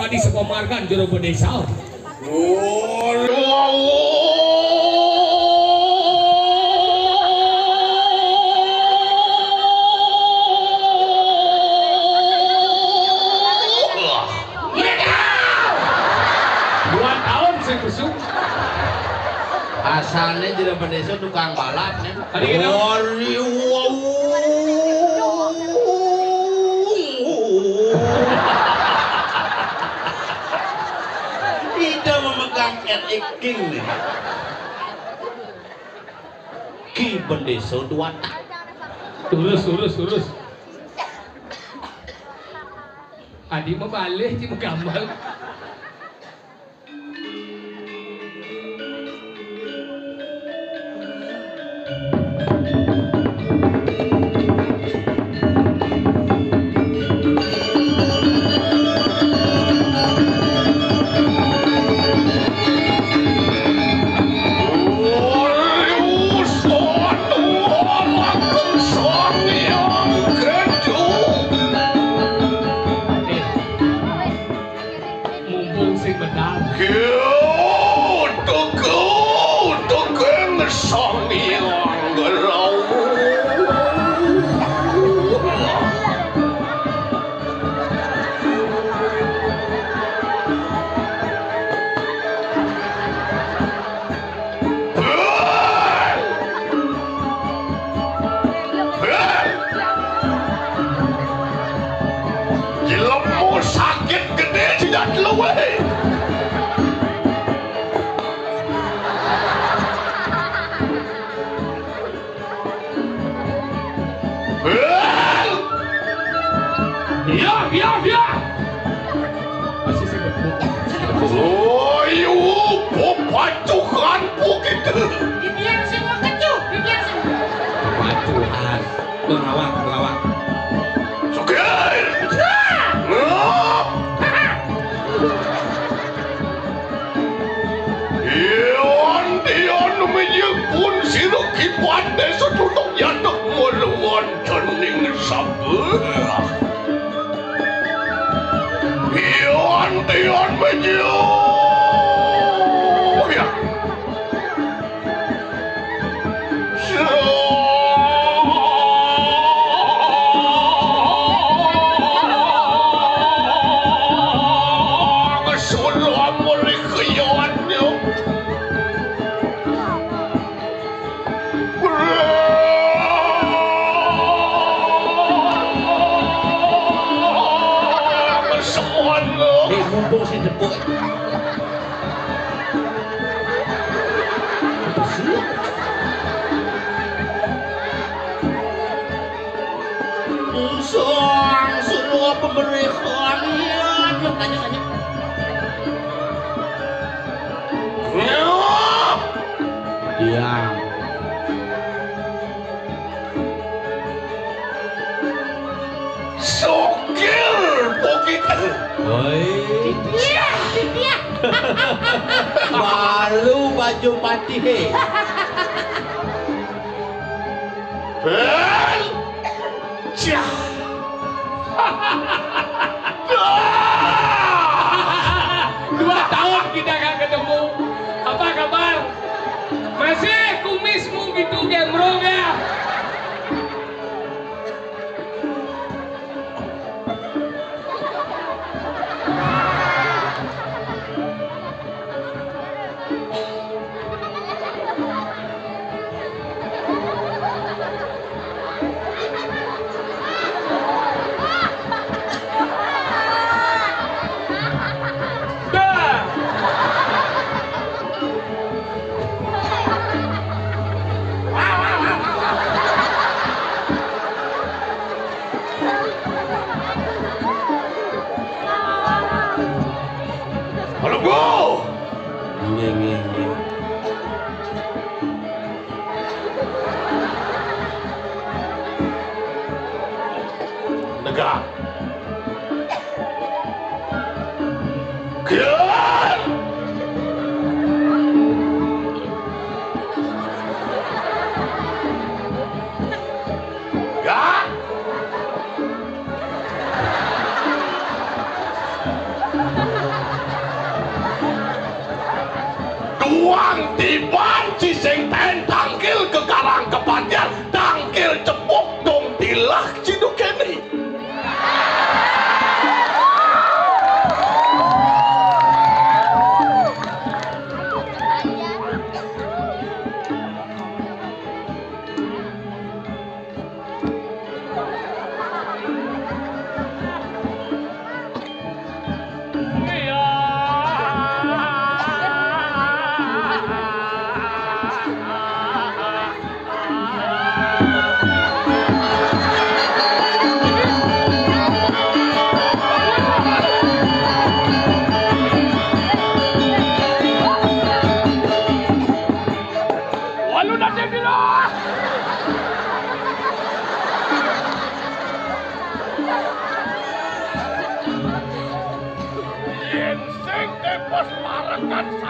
padi sepamargan Jero Bendesa. Asalnya Jero Bendesa tukang balap nih. Tidak memegang king nih. Ki Bendesa dua tak. Urus. Adi mah balik di gambar. Ya. Masih sih Pemacuhan begitu. Bibian semua kecup, bibian semua. Pemacuhan. Berlawak. Sugih. Ion menyebut siruki pandai setutuk yanak melawan jening sabar. Ion menyebut Malu baju pati he. Dua tahun kita gak ketemu. Apa kabar? Masih kumismu gitu gembrong ya?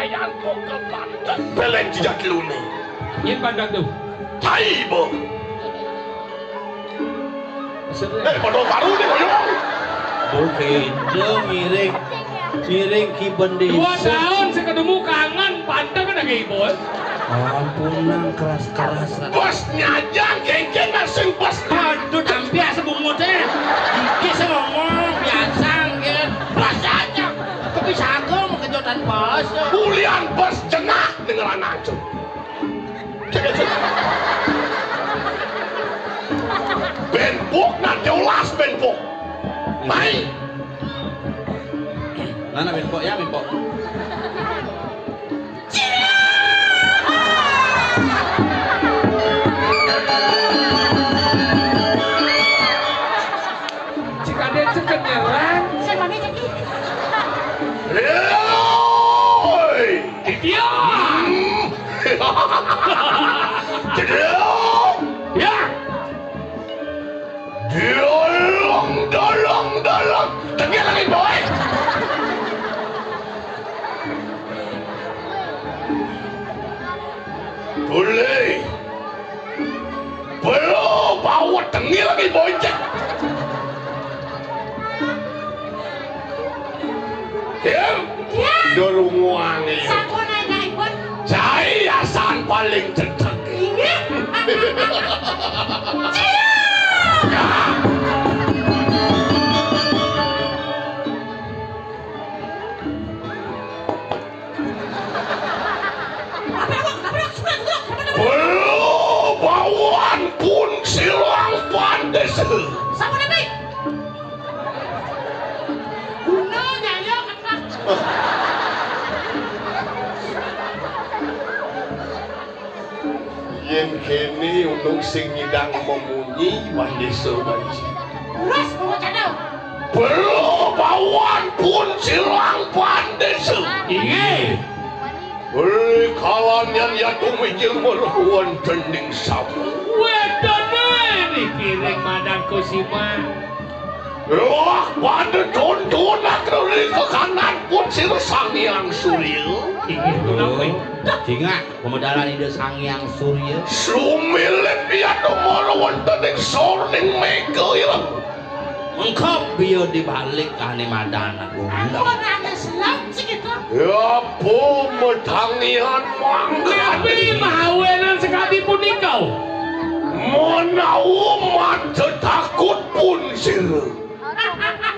payan kok ke Banten belen jejak lune Yin pandang tuh. Taibo padahal baru nih boyong Begitu miring Ki 2 Bendesa. tahun seketemu kangen pandang kan agak ibon. Ampunan keras-keras. bos nyajang geng-geng asing bos Aduh, tampil sebungut teh. Iki ngomong biasa nggih. Bos aja. Bisa aku kejutan bos. bulian bos cenah dengan anak cu benpuk nanti ulas benpuk mai Mana Benpok ya Benpok? Jika dia ceket nyerang, Saya mana jadi? Yoi! dia. Jedong! Ya, Dalang! Tengah lagi boy! Boleh! Belum bawa tengah lagi boy cek! Ya! Dorong wangi! Sako na naipon. Jayasan paling cecek! Ini. Belum bawaan pun silang BANYOL. Sako na bay. Uno nyayo katak. Yen kene untung sing ngidang memunyi BANYOL banci. Uras bawa channel. Belum bawaan pun silang BANYOL. ingin. Oleh kalanyan ya tumijil meruan dening sabu. Wedone dikiring madang kusiman. Wah, pada tontonan dari ke kanan pun Sang Hyang Surya. Ingin tunang Jinga pemedalan ide Sang Hyang Surya. Sumilip ya meruan dening sorning mega ya. Engkau bio dibalik kahane madana Aku guna. nanya selang segitu. Ya pemetangian mangga. Nabi mahawenan sekali pun ikau. Menau mata takut pun sila.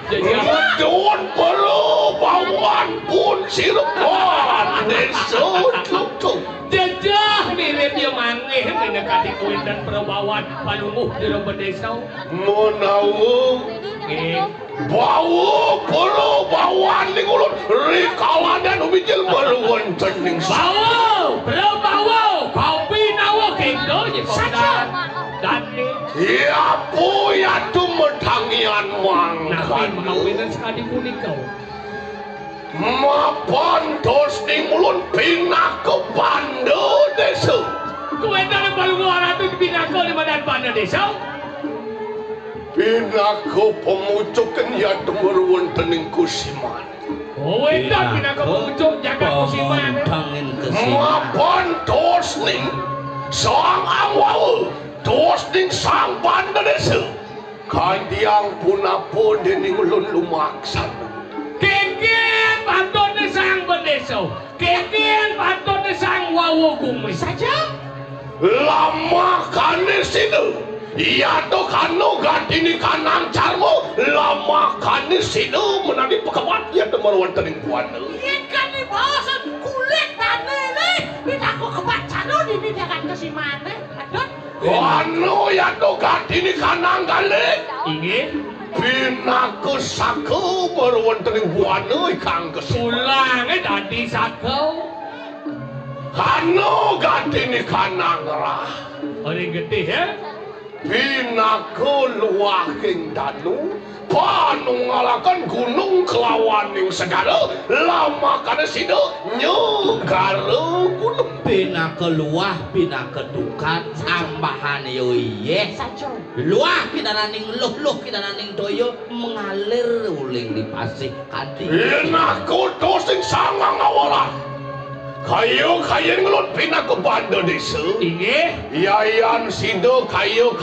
Jadi apa? Don perlu bawaan pun sila BANYOL tutup. Jejah mirip yang mangih mendekati kuil dan perbawan palunguh di BENDESA. Menau bau perlu bawaan di ngulun rikala dan ubijil meluan cening Bawa, belum bawa, kopi nawa kendo je kodan. Dan ya po ya tumetangian Nabi mangga. mahawenan sekali pun ikau. Mapan dos di mulun pindah ke BANYOL. Kuil dan palunguh arah itu dibina ke lima dan BENDESA. Pindah ke pemucukan ya temeruan tening kusiman. Oh, edan kita ke pengucuk jaga kusiman. Pemutangin kesiman. Mapan dos ning sang awal dos ning sang BANYOL. Kandiang punapun dening ulun lumaksan. Kengken pantun sang BENDESA. Kengken pantun sang wawo kumis saja. Lama kane sinu. Iya to kanu gatini kanang carmo. Lama kane sinu menadi pekemat ya temeruan tening BANYOL. Ikan di bosan kulit tanah ini. Kita aku kebaca di pindahan ke si mana. Aduh. Anu ya to gatini kanang gale. Ingin Pinaku saku meruan tening BANYOL kang kesulang. pulang tadi sakau. Kanu gatini kanang rah. Orang gede ya. Pinaku luaking danu. Panungalakan gunung kelawaning segala. Lama kana sida nyegara gunung. Pina keluah, pina kedukat, sambahan yo iye. Sajo. Luah kita naning luh kita naning doyo mengalir uling di pasih kadi. Pinaku dosing sangang awalan. Kayu ngelut pina ke BANYOL. Inggih. Yayan sido kayu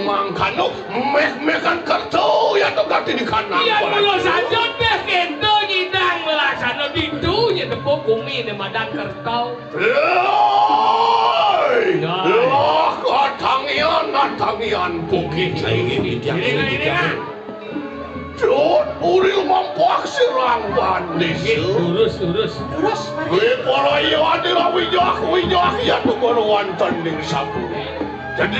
mangkano mek-mekan kerto ya to kati di kanan. Iya mulo saja deh kento nyidang melaksana ditu nya tepuk bumi ne madan kertau. Loh, katangian bukit Ini Jod, uril mampuak serang BANYOL. Urus. Terus, mari. Gue para iya adira wijak ya tuh kono wonten ning saku. Jadi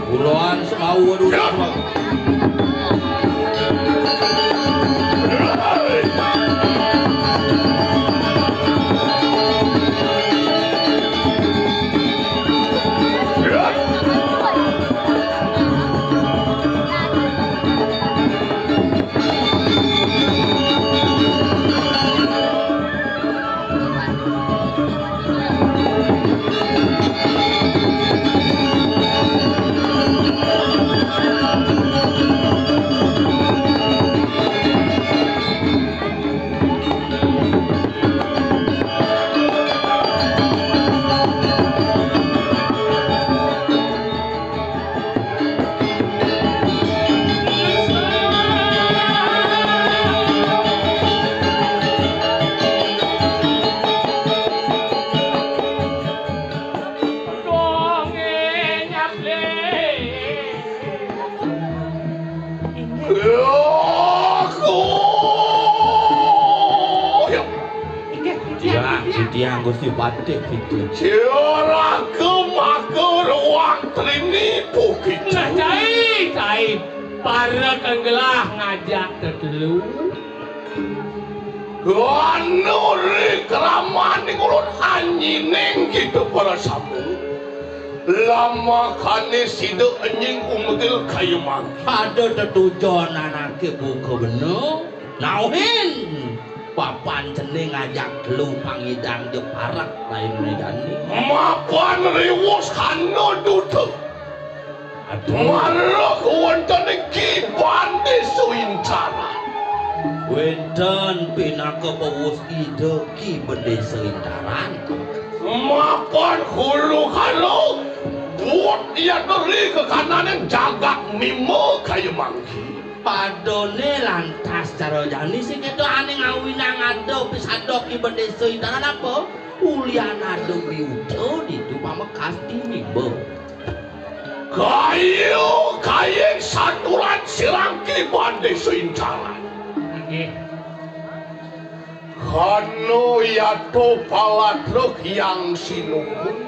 Buruan semau aduh. Dia Gusti batik itu. Siora kemaker ruang trini bukit. Nah, cai para kenggelah ngajak tetelu. Anu keraman ning ulun anjing gitu para samu. Lama kane sido anjing umegel kayu mang. Ada tetujon anake buka bener. Nauhin. Papan jeneng ngajak lu pangidang Jeparak lain medani. Mapan riwus kano dutu. Marok wonten iki BANYOL incara. Wenten pinaka pewus ide ki BENDESA intaran. Mapan hulu kalo buat ia neri ke kananan jagak mimo kayu mangki. Padone lantas cara jani sing keto ane ngawinang ado pisado ki BENDESA intaran apa? Ulian ado biudo ditu pamekas di mimbo. Kayu saturan sirangki BANYOL intaran. Kano yato palatruk yang sinukun.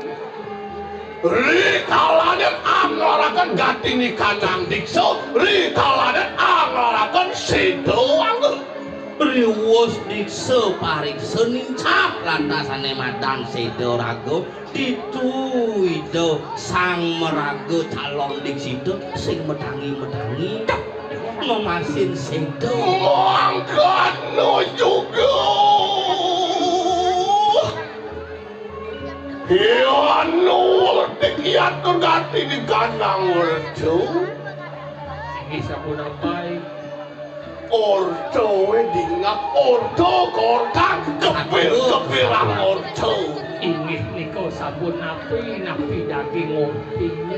Rikalanen anglarakan gatini kanang dikso. Rikalanen anglarakan sedoang. Riwus dikse paring senincap lantasane madang sedo rago ditu ide sang merago calon diksida sing medangi memasin sedo mangkano juga ya anu werdik yatur ganti di kanang werdu Sing sabun apai ordo dingap ordo korkang kepil-kepilang ordo inggih nika sabun napi daging ngompinya.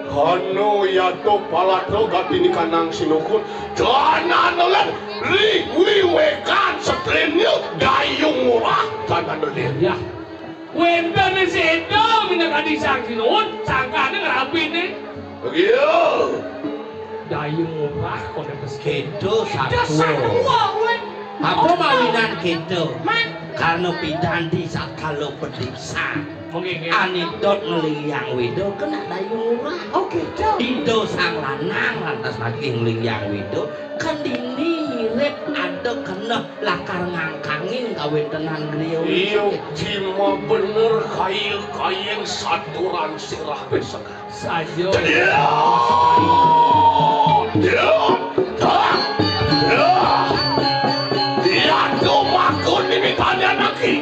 Kano yato palato gatini kanang sinukun dana nolan riwiwekan setrennya gayung murah dana nolan Ya Wenten sedo minangkadi sang sinun, sangkane ngrapine. Begitu. Dayung murah kok Kedo Ada satu. sarua we. Apa mawinan kedo? Man, Karena pidanti saat kalau berdesa. Mungkin Anidot ngeliyang wido kena dayung murah. oh gitu. Indo sang lanang lantas lagi ngeliyang wido kan dini mirip ada kena lakar ngangkangin kawin tenan griyo. Iya, cima bener kayu-kayu saturan sirah besok. saja. Dia tuh makun ini tanya lagi.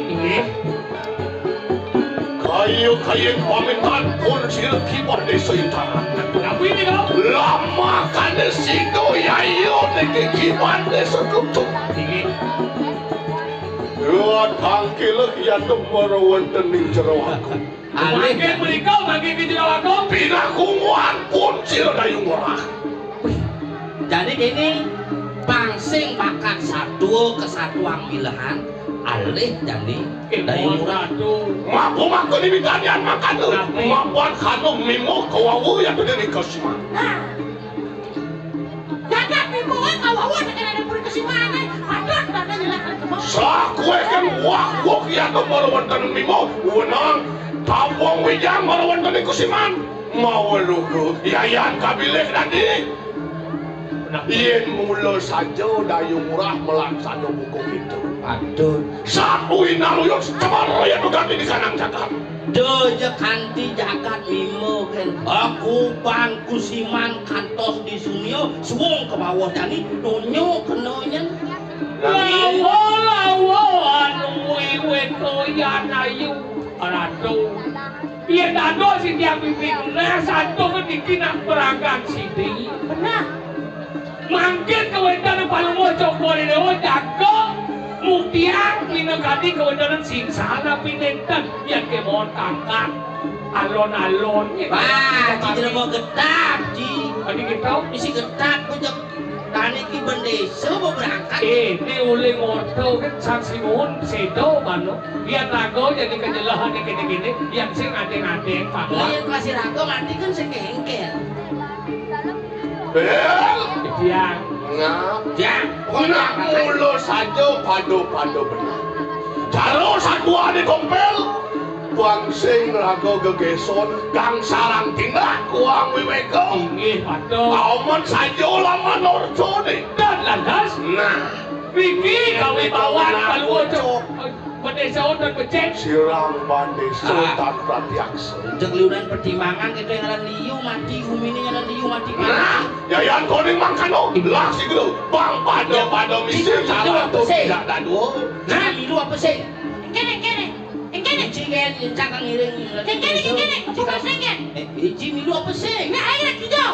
Kayu-kayu pamitan pun silki pada seitaran. Apa ini kau? Lama kan situ ya iyo niki gimana setutup. Dua tangkil ya tempat wonten ing jero aku. Makin mereka makin ke jero aku. Pinakunguan pun sila dayung ora. Jadi gini, pangsing pakat satu kesatuan bilahan alih jadi dayung murah. Maku ni bitanian makan tu. Mapuan kanong mimo kawawu ya tu dari kasima. Jagat mimo kawawu dengan ada puri kesimane. Adat dan nyelakan kemau. Sakwe kan wak ya tu marawan tanong mimo. Unang tapong wijang marawan tanong kusiman. Mawalugo yayan kabilik nanti. Ien mula saja dayung murah melaksana buku itu. Aduh, Satu inaluyot cemara ya tu ganti di kanang jagat. doja kanti jagat mimo kan. Aku bangku siman kantos di sunio, suwung ke bawah jadi nonyo kenonya. Lawa anu iwet koyan ayu arado. Iya dado sing dia pimpin nah satu kedikinak perangkat sini. Benar. Mangkin kawentan palungo cokbori dewa jago mutiang minagadi kawentan sing sana pinentan yang kemon tangkat alon-alon. Wah, ci tidak mau getap, ci. Adi kita Isi getap kujak tani ki bendesa mau berangkat. ini oleh ngorto kan saksi mohon sedo mano lihat rago jadi kejelahan gini-gini yang sing adeng-adeng paklah Lain kasih rago mati kan sekengkel. Bel, yang ngap. Ya, Nak mulu saja pado-pado benar. Jaro satu ade kompel. Bangsing rago gegeson kang sarang tindak kuang wiweko. ingin pato Aman saja lama norjo ni. dan landas Nah, Vicky kau bawa kalau cok bendesa dan becek sirang bande sultan pratiaksa. Cek liuran pertimbangan kita yang ngaran liu mati umini ngaran liu mati Nah, yayan koning mangkano. Laksi gitu. Bang pado-pado misir salah tu tidak ada dua. Nah, milu apa sih? Kene. Ciken cangkang ngiring. Kene. Aku masengen. Iji milu apa sih? Nah, ayo kijau.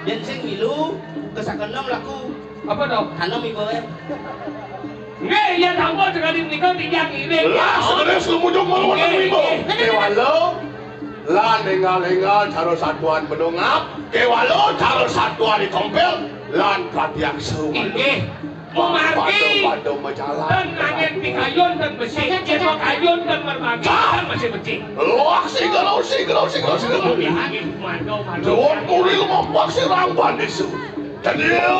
Dan sing milu kesakenom laku apa dong? tanom ibu ya. Nggak, ya tahu sekali nikah tidak ini. Lah, sebenarnya selumujung malu ibu. Kewalo, lah lengal-lengal caro satuan bedongap. Kewalo caro satuan di kompel. Lan pratiaksa. Ini memarki Pado majalah. dan angin di kayun dan besi, cebok kayun dan mermagi dan masih becik. Luak sigalo. Jawab kuril mampak sirang bandisu. Jadi, yo.